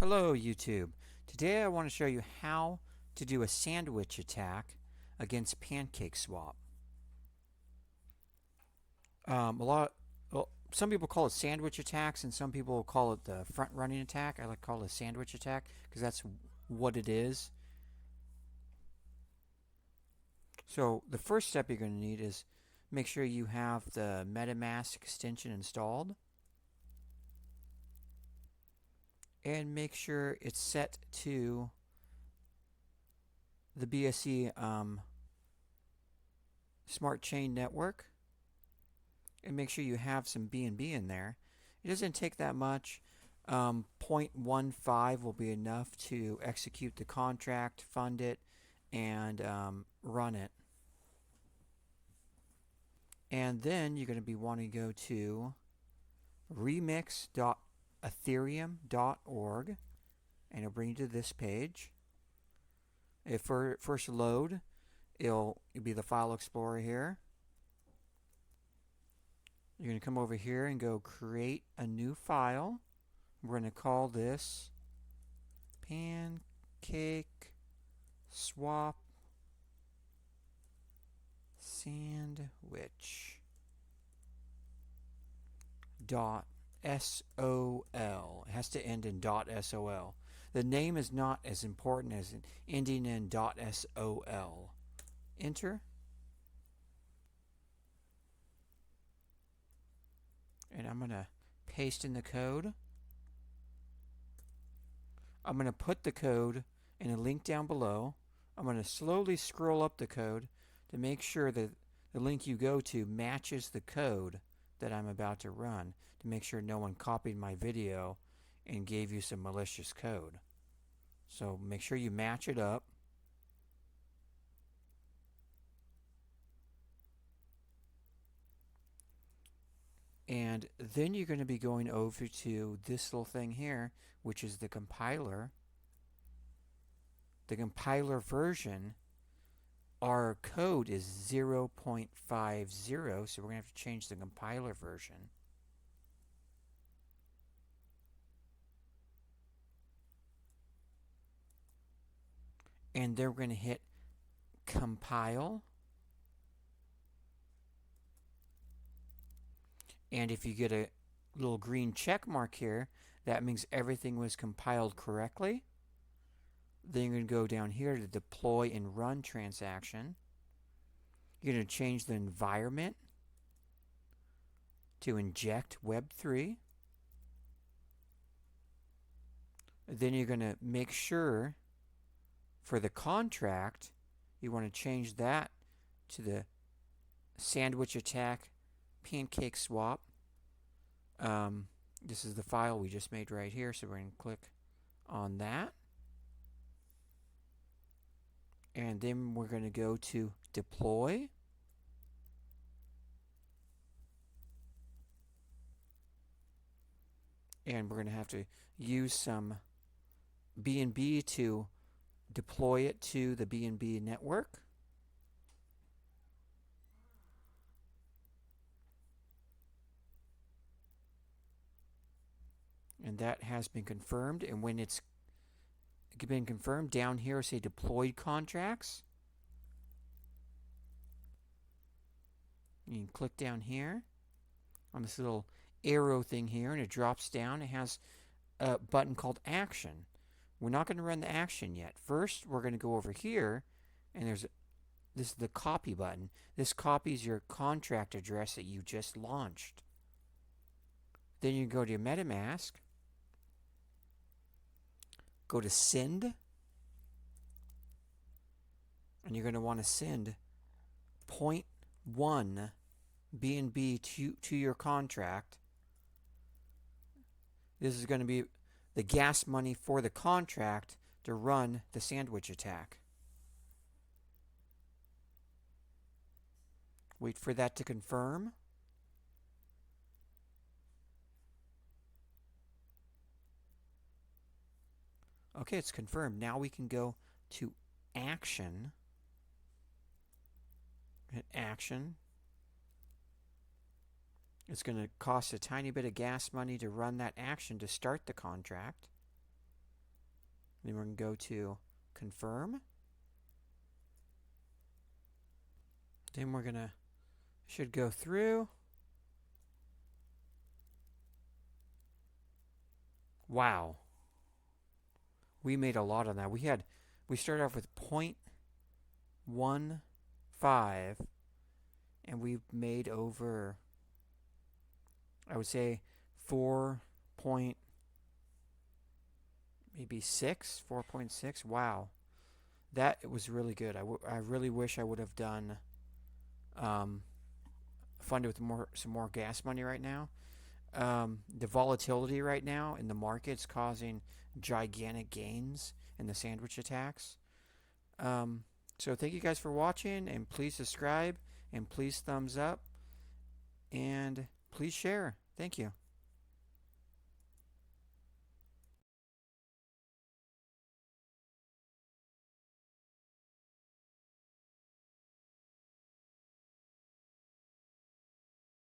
Hello YouTube. Today I want to show you how to do a sandwich attack against pancakeswap. Some people call it sandwich attacks and some people call it the front running attack. I like to call it a sandwich attack because that's what it is. So the first step you're going to need is make sure you have the MetaMask extension installed. And make sure it's set to the BSC Smart Chain Network, and make sure you have some BNB in there. It doesn't take that much. 0.15 will be enough to execute the contract, fund it, and run it. And then you're going to be wanting to go to remix.ethereum.org, and it'll bring you to this page. If first load, it'll be the file explorer here. You're going to come over here and go create a new file. We're going to call this pancakeswap sandwich .sol. It has to end in .sol. The name is not as important as ending in .sol. Enter. And I'm going to paste in the code. I'm going to put the code in a link down below. I'm going to slowly scroll up the code to make sure that the link you go to matches the code that I'm about to run, to make sure no one copied my video and gave you some malicious code. So make sure you match it up. And then you're going to be going over to this little thing here, which is the compiler. The compiler version, our code is 0.50, so we're going to have to change the compiler version. And then we're going to hit compile. And if you get a little green check mark here, that means everything was compiled correctly. Then you're going to go down here to deploy and run transaction. You're going to change the environment to inject Web3. Then you're going to make sure for the contract, you want to change that to the sandwich attack pancakeswap. This is the file we just made right here, so we're going to click on that. And then we're going to go to deploy. And we're going to have to use some BNB to deploy it to the BNB network. And that has been confirmed. And when it's been confirmed, down here say deployed contracts. You can click down here on this little arrow thing here, and it drops down. It has a button called action. We're not going to run the action yet. First, we're going to go over here, and this is the copy button. This copies your contract address that you just launched. Then you go to your MetaMask, go to send, and you're going to want to send 0.1 BNB to your contract. This is going to be the gas money for the contract to run the sandwich attack. Wait for that to confirm. Okay, it's confirmed. Now we can go to action. Hit action. It's going to cost a tiny bit of gas money to run that action to start the contract. Then we're going to go to confirm. Then we're going to, should go through. Wow. We made a lot on that. We started off with 0.15 and we've made over, I would say 4.6. Wow. That was really good. I really wish I would have done funded with some more gas money right now. The volatility right now in the market's causing gigantic gains in the sandwich attacks. So thank you guys for watching, and please subscribe, and please thumbs up, and please share. Thank you.